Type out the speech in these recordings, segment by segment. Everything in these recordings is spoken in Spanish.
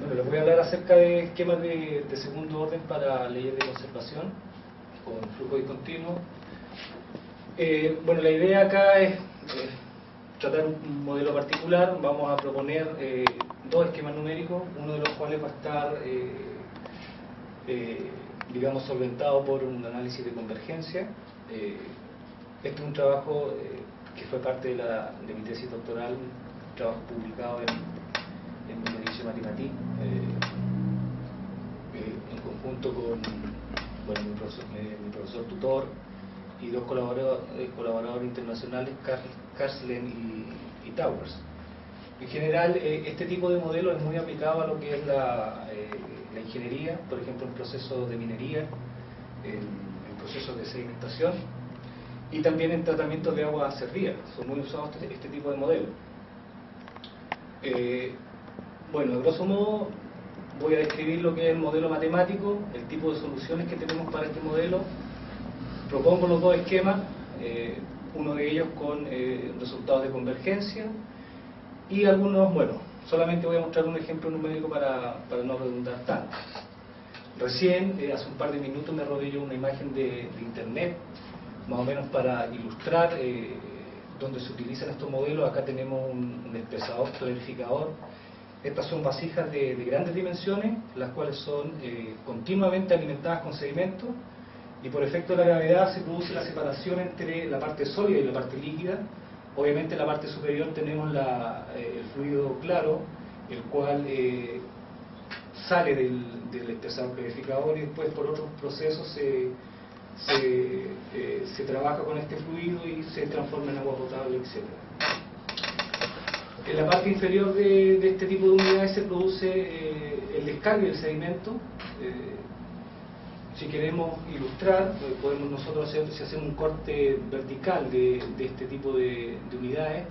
Bueno, les voy a hablar acerca de esquemas de segundo orden para leyes de conservación con flujo discontinuo. Bueno, la idea acá es tratar un modelo particular. Vamos a proponer dos esquemas numéricos, uno de los cuales va a estar digamos solventado por un análisis de convergencia. Este es un trabajo que fue parte de mi tesis doctoral, un trabajo publicado en mi edición Matematique, en conjunto con mi profesor tutor y dos colaboradores internacionales, Karslen y Towers. En general, este tipo de modelo es muy aplicado a lo que es la ingeniería, por ejemplo, en procesos de minería, en procesos de sedimentación y también en tratamientos de agua servida. Son muy usados este tipo de modelos. Bueno, a grosso modo voy a describir lo que es el modelo matemático, el tipo de soluciones que tenemos para este modelo. Propongo los dos esquemas, uno de ellos con resultados de convergencia y algunos, bueno, solamente voy a mostrar un ejemplo numérico para no redundar tanto. Recién, hace un par de minutos, me rodillo una imagen de internet, más o menos para ilustrar donde se utilizan estos modelos. Acá tenemos un expresador clarificador. Estas son vasijas de grandes dimensiones, las cuales son continuamente alimentadas con sedimento, y por efecto de la gravedad se produce la separación entre la parte sólida y la parte líquida. Obviamente en la parte superior tenemos el fluido claro, el cual sale del expresador clarificador y después por otros procesos se trabaja con este fluido y se transforma en agua potable, etc. En la parte inferior de este tipo de unidades se produce el descargue del sedimento. Si queremos ilustrar, podemos nosotros hacer, si hacemos un corte vertical de este tipo de unidades,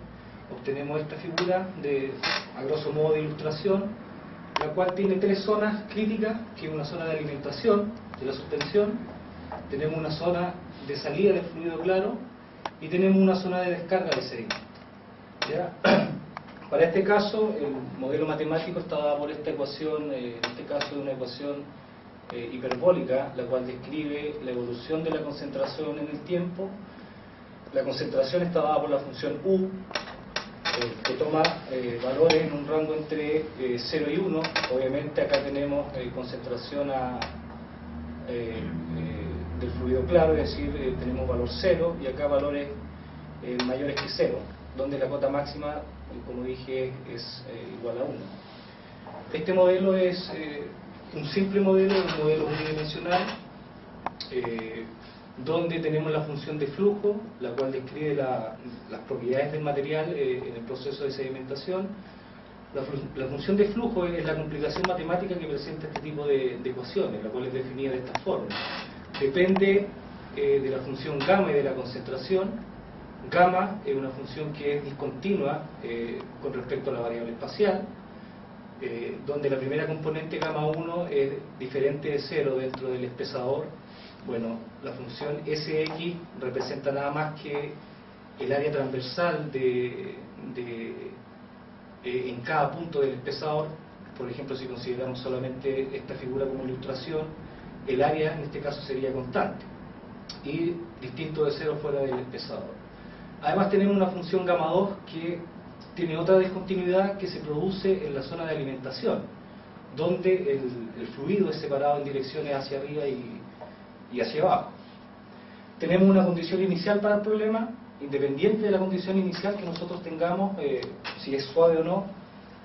obtenemos esta figura a grosso modo de ilustración, la cual tiene tres zonas críticas, que es una zona de alimentación de la suspensión, tenemos una zona de salida del fluido claro y tenemos una zona de descarga del sedimento. ¿Ya? Para este caso, el modelo matemático está dado por esta ecuación, en este caso una ecuación hiperbólica, la cual describe la evolución de la concentración en el tiempo. La concentración está dada por la función U, que toma valores en un rango entre 0 y 1. Obviamente acá tenemos concentración del fluido claro, es decir, tenemos valor 0, y acá valores mayores que 0, donde la cota máxima, como dije, es igual a 1. Este modelo es un simple modelo, un modelo unidimensional, donde tenemos la función de flujo, la cual describe las propiedades del material en el proceso de sedimentación. La función de flujo es la complicación matemática que presenta este tipo de ecuaciones, la cual es definida de esta forma. Depende de la función gamma y de la concentración. Gamma es una función que es discontinua con respecto a la variable espacial, donde la primera componente gamma 1 es diferente de 0 dentro del espesador. Bueno, la función Sx representa nada más que el área transversal en cada punto del espesador. Por ejemplo, si consideramos solamente esta figura como ilustración, el área en este caso sería constante y distinto de 0 fuera del espesador. Además tenemos una función gamma 2 que tiene otra discontinuidad que se produce en la zona de alimentación, donde el fluido es separado en direcciones hacia arriba y hacia abajo. Tenemos una condición inicial para el problema, independiente de la condición inicial que nosotros tengamos, si es suave o no.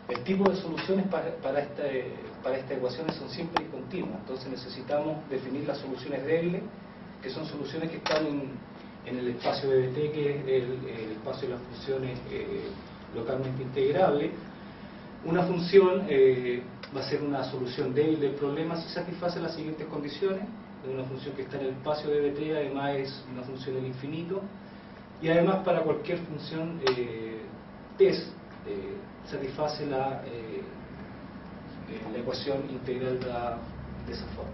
El tipo de soluciones para esta ecuación son siempre discontinuas. Entonces necesitamos definir las soluciones débiles, que son soluciones que están en el espacio de BT, que es el espacio de las funciones localmente integrables. Una función va a ser una solución débil del problema si satisface las siguientes condiciones. Es una función que está en el espacio de BT, además es una función del infinito, y además para cualquier función test satisface la ecuación integral de esa forma.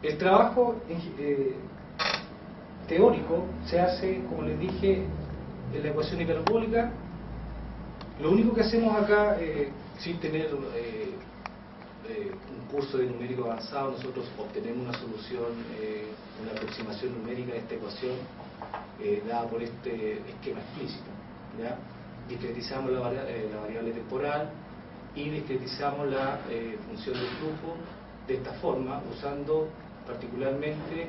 El trabajo teórico se hace, como les dije, en la ecuación hiperbólica, Lo único que hacemos acá, sin tener un curso de numérico avanzado, nosotros obtenemos una solución, una aproximación numérica de esta ecuación dada por este esquema explícito, ¿ya? Discretizamos la variable temporal y discretizamos la función de flujo de esta forma, usando particularmente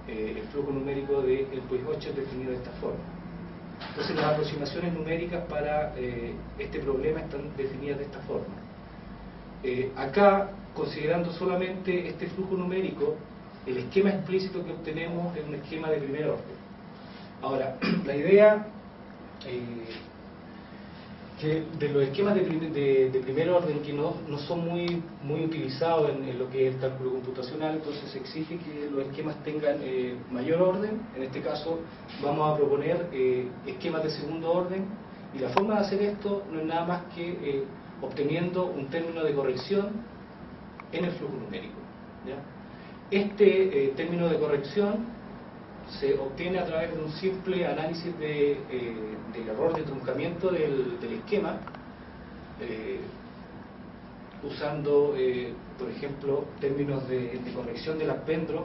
el flujo numérico del Puig-Hodgson definido de esta forma. Entonces las aproximaciones numéricas para este problema están definidas de esta forma. Acá, considerando solamente este flujo numérico, el esquema explícito que obtenemos es un esquema de primer orden. Ahora, la idea que de los esquemas de primer orden que no son muy utilizados en lo que es el cálculo computacional, entonces se exige que los esquemas tengan mayor orden. En este caso vamos a proponer esquemas de segundo orden, y la forma de hacer esto no es nada más que obteniendo un término de corrección en el flujo numérico, ¿ya? Este término de corrección se obtiene a través de un simple análisis del error de truncamiento del esquema, usando, por ejemplo, términos de corrección de Lac-Vendroe,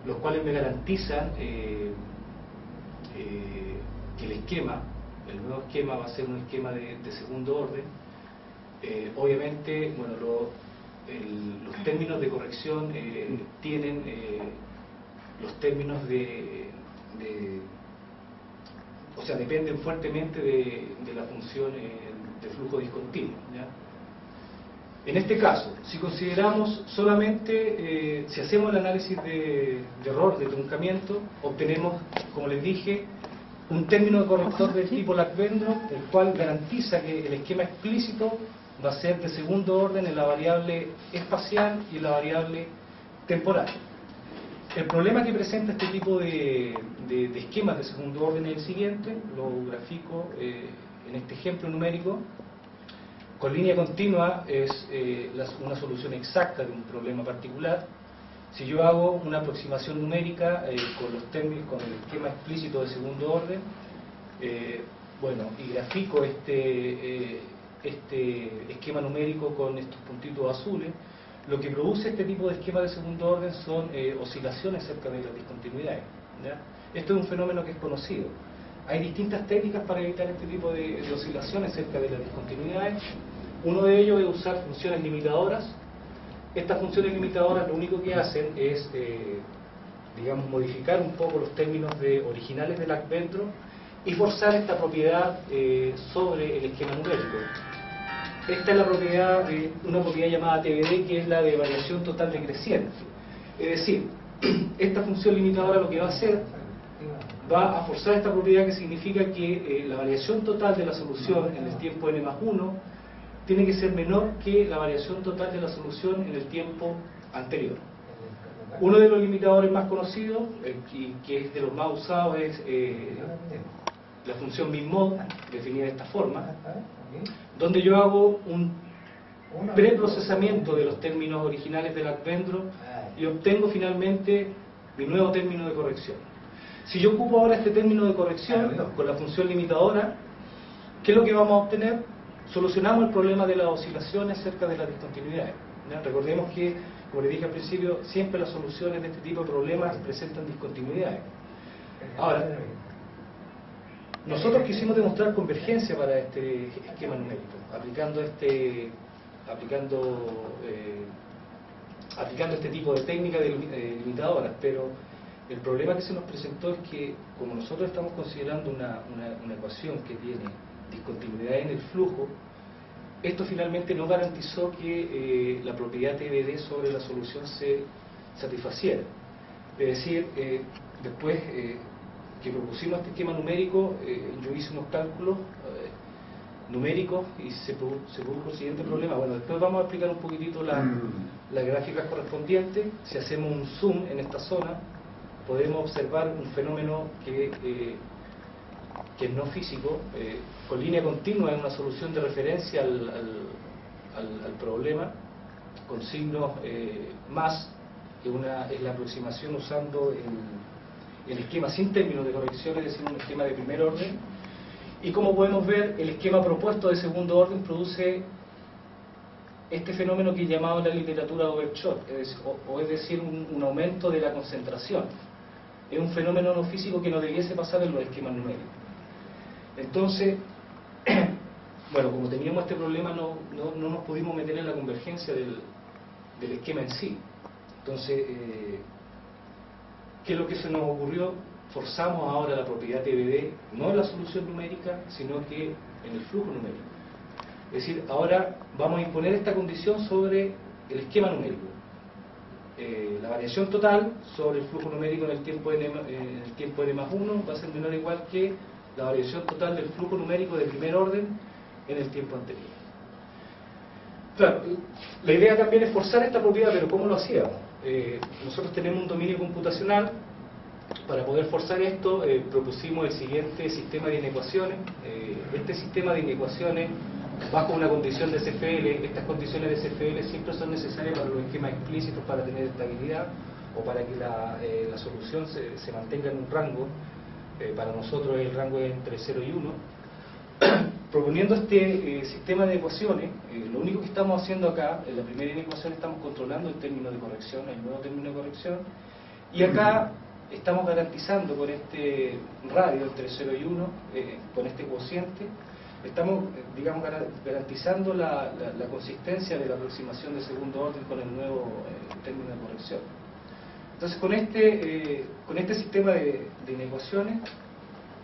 los cuales me garantizan que el esquema, el nuevo esquema, va a ser un esquema de segundo orden. Obviamente, bueno, los términos de corrección tienen los términos o sea, dependen fuertemente de la función de flujo discontinuo, ¿ya? En este caso, si consideramos solamente, si hacemos el análisis de error de truncamiento, obtenemos, como les dije, un término de corrector del tipo Lac-Vendroe, el cual garantiza que el esquema explícito va a ser de segundo orden en la variable espacial y en la variable temporal. El problema que presenta este tipo de esquemas de segundo orden es el siguiente, lo grafico en este ejemplo numérico. Con línea continua es una solución exacta de un problema particular. Si yo hago una aproximación numérica con el esquema explícito de segundo orden, bueno, y grafico este esquema numérico con estos puntitos azules, lo que produce este tipo de esquema de segundo orden son oscilaciones cerca de las discontinuidades, ¿ya? Esto es un fenómeno que es conocido. Hay distintas técnicas para evitar este tipo de oscilaciones cerca de las discontinuidades. Uno de ellos es usar funciones limitadoras. Estas funciones limitadoras lo único que hacen es, digamos, modificar un poco los términos originales de Lac-Vendroe y forzar esta propiedad sobre el esquema numérico. Esta es la propiedad de una propiedad llamada TBD, que es la de variación total decreciente. Es decir, esta función limitadora lo que va a hacer, va a forzar esta propiedad, que significa que la variación total de la solución en el tiempo n+1 tiene que ser menor que la variación total de la solución en el tiempo anterior. Uno de los limitadores más conocidos, que es de los más usados, es la función min-mod, definida de esta forma, donde yo hago un preprocesamiento de los términos originales de Lac-Vendroe y obtengo finalmente mi nuevo término de corrección. Si yo ocupo ahora este término de corrección con la función limitadora, ¿qué es lo que vamos a obtener? Solucionamos el problema de las oscilaciones cerca de las discontinuidades, ¿ya? Recordemos que, como les dije al principio, siempre las soluciones de este tipo de problemas presentan discontinuidades. Ahora, nosotros quisimos demostrar convergencia para este esquema numérico, aplicando este tipo de técnica de limitadoras, pero el problema que se nos presentó es que, como nosotros estamos considerando una ecuación que tiene discontinuidad en el flujo, esto finalmente no garantizó que la propiedad TBD sobre la solución se satisfaciera. Es decir, después que propusimos este esquema numérico, yo hice unos cálculos numéricos y se produjo el siguiente problema. Bueno, después vamos a explicar un poquitito las gráficas correspondientes. Si hacemos un zoom en esta zona, podemos observar un fenómeno que es no físico. Con línea continua es una solución de referencia al problema, con signos más, que es la aproximación usando el esquema sin términos de corrección, es decir, un esquema de primer orden. Y como podemos ver, el esquema propuesto de segundo orden produce este fenómeno que llamado en la literatura overshot, es decir, un aumento de la concentración. Es un fenómeno no físico que no debiese pasar en los esquemas numéricos. Entonces, bueno, como teníamos este problema, no nos pudimos meter en la convergencia del esquema en sí. Entonces, ¿qué es lo que se nos ocurrió? Forzamos ahora la propiedad TBD, no en la solución numérica, sino que en el flujo numérico. Es decir, ahora vamos a imponer esta condición sobre el esquema numérico. La variación total sobre el flujo numérico en el tiempo n más 1 va a ser menor o igual que la variación total del flujo numérico de primer orden en el tiempo anterior. Claro, la idea también es forzar esta propiedad, pero ¿cómo lo hacíamos? Nosotros tenemos un dominio computacional. Para poder forzar esto, propusimos el siguiente sistema de inecuaciones. Este sistema de inecuaciones, bajo una condición de CFL, estas condiciones de CFL siempre son necesarias para los esquemas explícitos para tener estabilidad o para que la solución se mantenga en un rango. Para nosotros el rango es entre 0 y 1. Proponiendo este sistema de ecuaciones, lo único que estamos haciendo acá, en la primera inecuación estamos controlando el término de corrección, el nuevo término de corrección, y acá estamos garantizando con este radio entre 0 y 1, con este cociente, estamos, digamos, garantizando la consistencia de la aproximación de segundo orden con el nuevo término de corrección. Entonces, con este sistema de inecuaciones,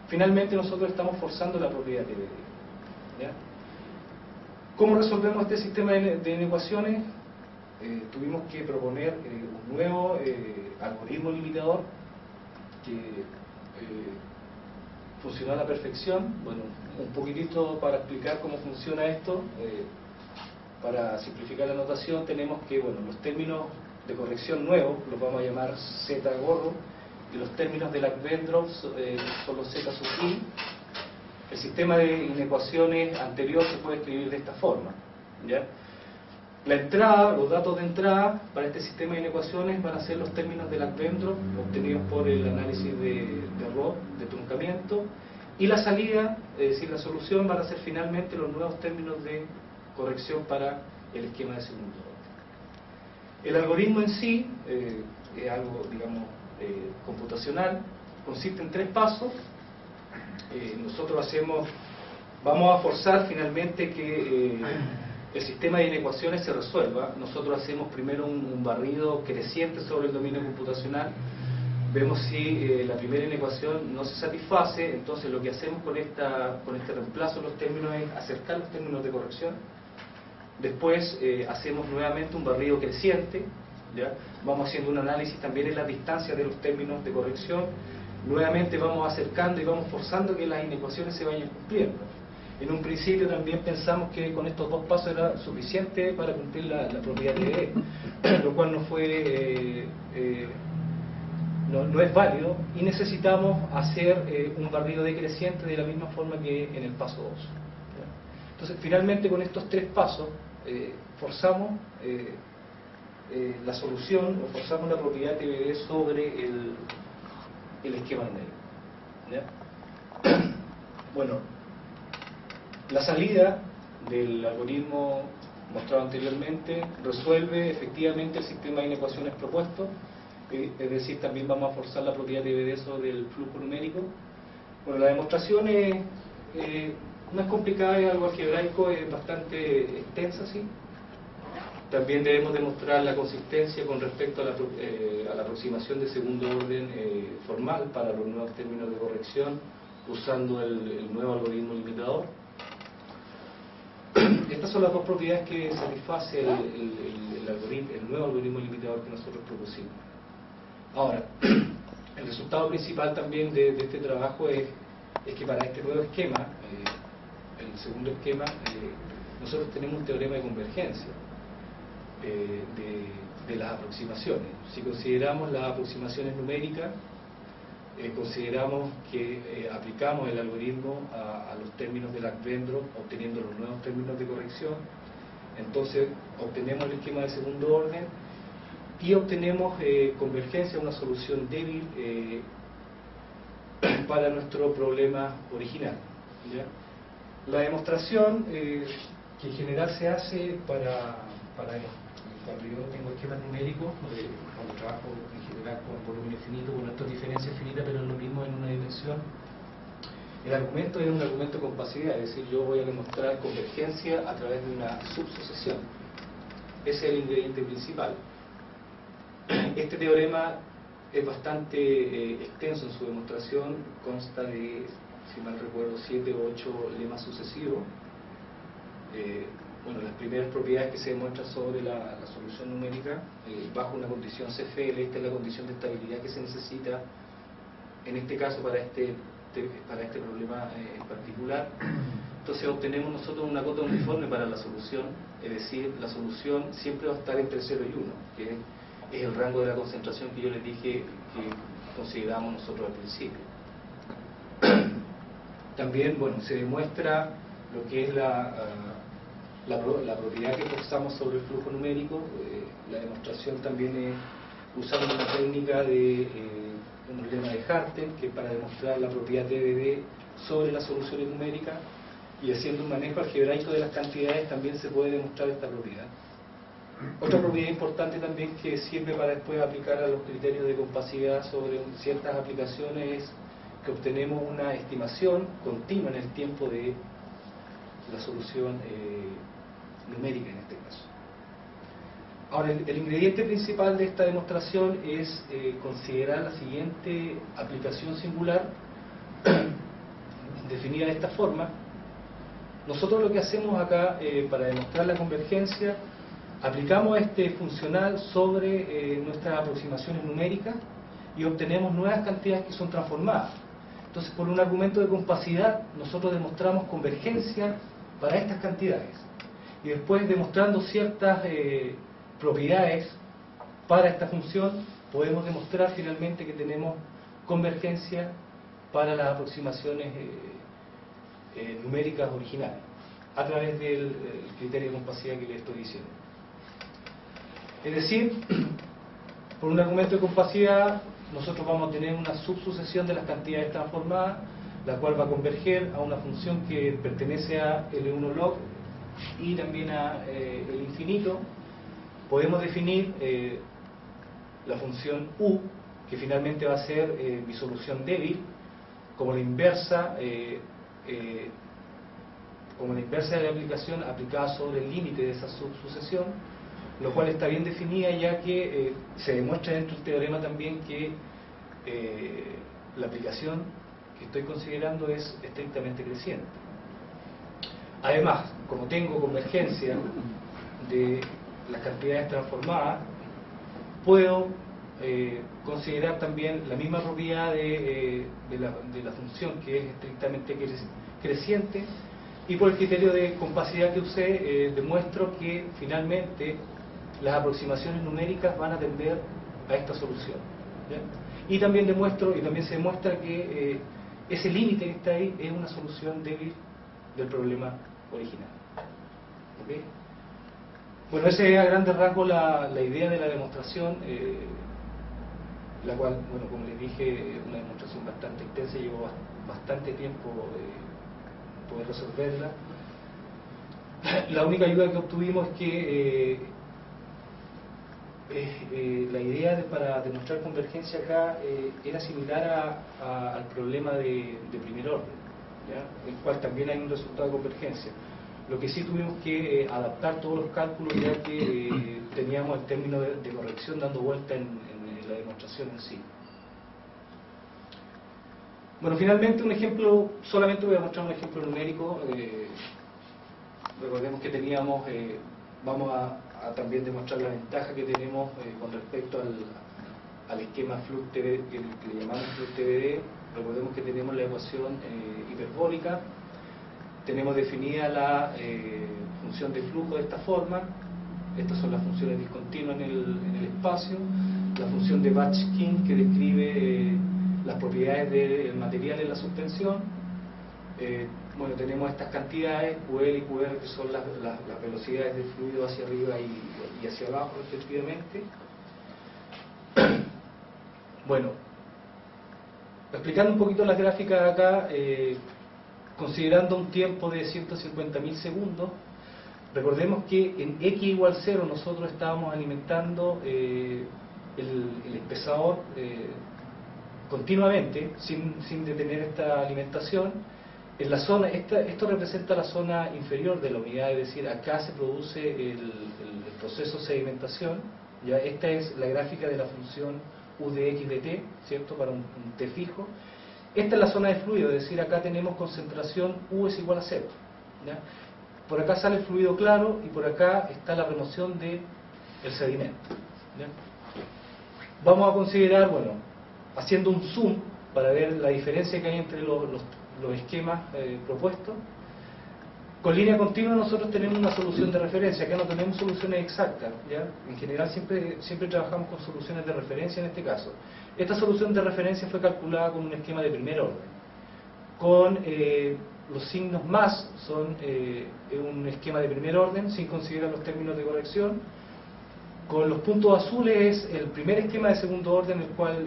finalmente nosotros estamos forzando la propiedad TBD. ¿Ya? ¿Cómo resolvemos este sistema de inecuaciones? Tuvimos que proponer un nuevo algoritmo limitador que funcionó a la perfección. Bueno, un poquitito para explicar cómo funciona esto. Para simplificar la notación, tenemos que, bueno, los términos de corrección nuevos los vamos a llamar Z gorro, y los términos de Lagrange son los Z sub i. El sistema de inecuaciones anterior se puede escribir de esta forma, ¿ya? La entrada, los datos de entrada para este sistema de inecuaciones van a ser los términos de Lagrange obtenidos por el análisis de Rho, de truncamiento, y la salida, es decir, la solución, van a ser finalmente los nuevos términos de corrección para el esquema de segundo orden. El algoritmo en sí es algo, digamos, computacional, consiste en 3 pasos. Nosotros vamos a forzar finalmente que el sistema de inecuaciones se resuelva. Nosotros hacemos primero un barrido creciente sobre el dominio computacional, vemos si la primera inecuación no se satisface, entonces lo que hacemos con este reemplazo de los términos es acercar los términos de corrección. Después hacemos nuevamente un barrido creciente, ¿ya? Vamos haciendo un análisis también en la distancia de los términos de corrección. Nuevamente vamos acercando y vamos forzando que las inecuaciones se vayan cumpliendo. En un principio también pensamos que con estos 2 pasos era suficiente para cumplir la propiedad de E, lo cual no es válido, y necesitamos hacer un barrido decreciente de la misma forma que en el paso 2. Entonces, finalmente con estos 3 pasos forzamos la solución, o forzamos la propiedad TBD sobre el esquema numérico. ¿Ya? Bueno, la salida del algoritmo mostrado anteriormente resuelve efectivamente el sistema de inecuaciones propuesto, es decir, también vamos a forzar la propiedad TBD sobre el flujo numérico. Bueno, la demostración no es complicada, es algo algebraico, es bastante extensa, ¿sí? También debemos demostrar la consistencia con respecto a la aproximación de segundo orden formal para los nuevos términos de corrección usando el nuevo algoritmo limitador. Estas son las 2 propiedades que satisface el nuevo algoritmo limitador que nosotros propusimos. Ahora, el resultado principal también de este trabajo es que para este nuevo esquema, el segundo esquema, nosotros tenemos un teorema de convergencia de las aproximaciones. Si consideramos las aproximaciones numéricas, consideramos que aplicamos el algoritmo a los términos de Lagrange, obteniendo los nuevos términos de corrección, entonces obtenemos el esquema de segundo orden y obtenemos convergencia, una solución débil para nuestro problema original. ¿ya? La demostración, que en general se hace cuando yo tengo esquemas numéricos, cuando trabajo en general con volumen infinito, con estas diferencias finitas, pero es lo mismo en una dimensión. El argumento es un argumento con pasividad, es decir, yo voy a demostrar convergencia a través de una subsucesión. Ese es el ingrediente principal. Este teorema es bastante extenso en su demostración, consta de, si mal recuerdo, 7 o 8 lemas sucesivos. Bueno, las primeras propiedades que se demuestran sobre la solución numérica bajo una condición CFL. Esta es la condición de estabilidad que se necesita en este caso para este problema en particular. Entonces obtenemos nosotros una cota uniforme para la solución, es decir, la solución siempre va a estar entre 0 y 1, que es el rango de la concentración que yo les dije que consideramos nosotros al principio. También, bueno, se demuestra lo que es la propiedad que forzamos sobre el flujo numérico. La demostración también es usando una técnica de un lema de Hartel, que es para demostrar la propiedad TDD sobre las soluciones numéricas, y haciendo un manejo algebraico de las cantidades también se puede demostrar esta propiedad. Otra propiedad importante también que sirve para después aplicar a los criterios de compasividad sobre ciertas aplicaciones es que obtenemos una estimación continua en el tiempo de la solución numérica en este caso. Ahora, el ingrediente principal de esta demostración es considerar la siguiente aplicación singular definida de esta forma. Nosotros lo que hacemos acá para demostrar la convergencia, aplicamos este funcional sobre nuestras aproximaciones numéricas y obtenemos nuevas cantidades que son transformadas. Entonces, por un argumento de compacidad, nosotros demostramos convergencia para estas cantidades. Y después, demostrando ciertas propiedades para esta función, podemos demostrar finalmente que tenemos convergencia para las aproximaciones numéricas originales, a través del criterio de compacidad que les estoy diciendo. Es decir, por un argumento de compacidad, nosotros vamos a tener una subsucesión de las cantidades transformadas, la cual va a converger a una función que pertenece a L1 log y también a el infinito. Podemos definir la función U, que finalmente va a ser mi solución débil, como la inversa de la aplicación aplicada sobre el límite de esa subsucesión, lo cual está bien definida, ya que se demuestra dentro del teorema también que la aplicación que estoy considerando es estrictamente creciente. Además, como tengo convergencia de las cantidades transformadas, puedo considerar también la misma propiedad de la función, que es estrictamente creciente, y por el criterio de compacidad que usé, demuestro que finalmente las aproximaciones numéricas van a tender a esta solución, ¿ya? Y también se demuestra que ese límite que está ahí es una solución débil del problema original. ¿Okay? Bueno, esa es a grandes rasgos la idea de la demostración, la cual, bueno, como les dije, es una demostración bastante extensa, llevó bastante tiempo poder resolverla. La única ayuda que obtuvimos es que la idea para demostrar convergencia acá era similar al problema de primer orden, ¿ya? El cual también hay un resultado de convergencia. Lo que sí tuvimos que adaptar todos los cálculos, ya que teníamos el término de corrección dando vuelta en la demostración en sí. Bueno, finalmente un ejemplo, solamente voy a mostrar un ejemplo numérico. Recordemos que teníamos, vamos a también demostrar la ventaja que tenemos con respecto al esquema flux TVD, que le llamamos flux TVD. Recordemos que tenemos la ecuación hiperbólica, tenemos definida la función de flujo de esta forma. Estas son las funciones discontinuas en el espacio, la función de Batch-King, que describe las propiedades del material en la suspensión. Bueno, tenemos estas cantidades, QL y QR, que son las velocidades del fluido hacia arriba y hacia abajo respectivamente. Bueno, explicando un poquito las gráficas acá, considerando un tiempo de 150.000 segundos. Recordemos que en x igual 0 nosotros estábamos alimentando el espesador continuamente, sin detener esta alimentación. En la zona, esto representa la zona inferior de la unidad, es decir, acá se produce el proceso de sedimentación. Ya esta es la gráfica de la función u de x de t, ¿cierto? Para un t fijo. Esta es la zona de fluido, es decir, acá tenemos concentración u es igual a 0. ¿Ya? Por acá sale el fluido claro y por acá está la remoción del sedimento. ¿Ya? Vamos a considerar, bueno, haciendo un zoom para ver la diferencia que hay entre los esquemas propuestos. Con línea continua nosotros tenemos una solución de referencia, acá no tenemos soluciones exactas, ¿ya? En general siempre trabajamos con soluciones de referencia en este caso. Esta solución de referencia fue calculada con un esquema de primer orden. Con los signos más son un esquema de primer orden, sin considerar los términos de corrección. Con los puntos azules es el primer esquema de segundo orden, el cual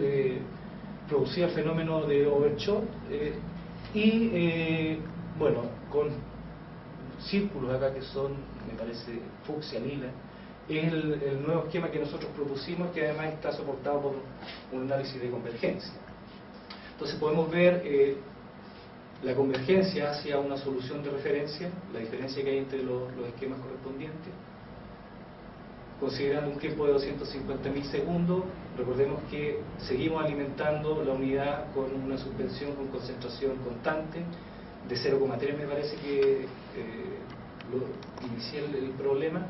producía el fenómeno de overshot. Bueno, con círculos acá que son, me parece, fucsia, lila, es el nuevo esquema que nosotros propusimos, que además está soportado por un análisis de convergencia. Entonces podemos ver la convergencia hacia una solución de referencia, la diferencia que hay entre los esquemas correspondientes, considerando un tiempo de 250.000 segundos. Recordemos que seguimos alimentando la unidad con una suspensión con concentración constante de 0,3, me parece que inicié el problema.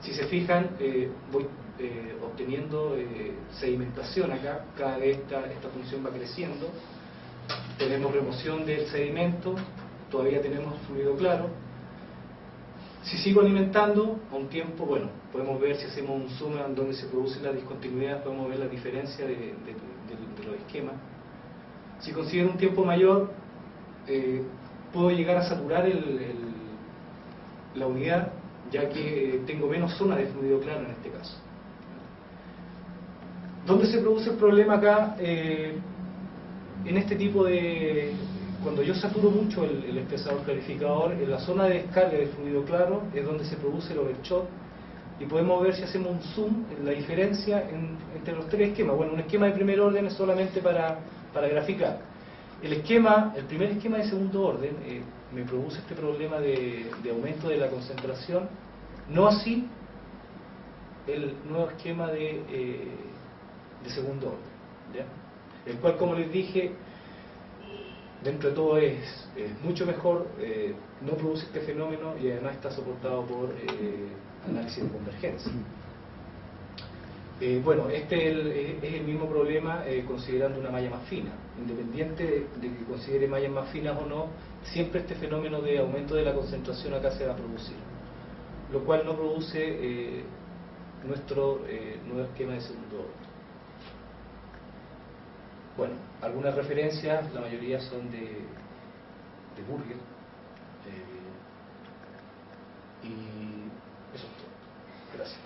Si se fijan, voy obteniendo sedimentación acá, cada vez esta función va creciendo. Tenemos remoción del sedimento, todavía tenemos fluido claro. Si sigo alimentando a un tiempo, bueno, podemos ver, si hacemos un zoom en donde se produce la discontinuidad, podemos ver la diferencia de los esquemas. Si considero un tiempo mayor, puedo llegar a saturar la unidad, ya que tengo menos zona de fluido claro en este caso. ¿Dónde se produce el problema acá? En este tipo de... Cuando yo saturo mucho el espesador clarificador, en la zona de descarga de fluido claro es donde se produce el overshot, y podemos ver, si hacemos un zoom, la diferencia entre los tres esquemas. Bueno, un esquema de primer orden es solamente para graficar. El primer esquema de segundo orden me produce este problema de aumento de la concentración, no así el nuevo esquema de segundo orden, ¿ya? El cual, como les dije, dentro de todo es mucho mejor, no produce este fenómeno y además está soportado por análisis de convergencia. Bueno, este es el mismo problema considerando una malla más fina. Independiente de que considere mallas más finas o no, siempre este fenómeno de aumento de la concentración acá se va a producir, lo cual no produce nuestro nuevo esquema de segundo orden. Bueno, algunas referencias, la mayoría son de Burger, y eso es todo. Gracias.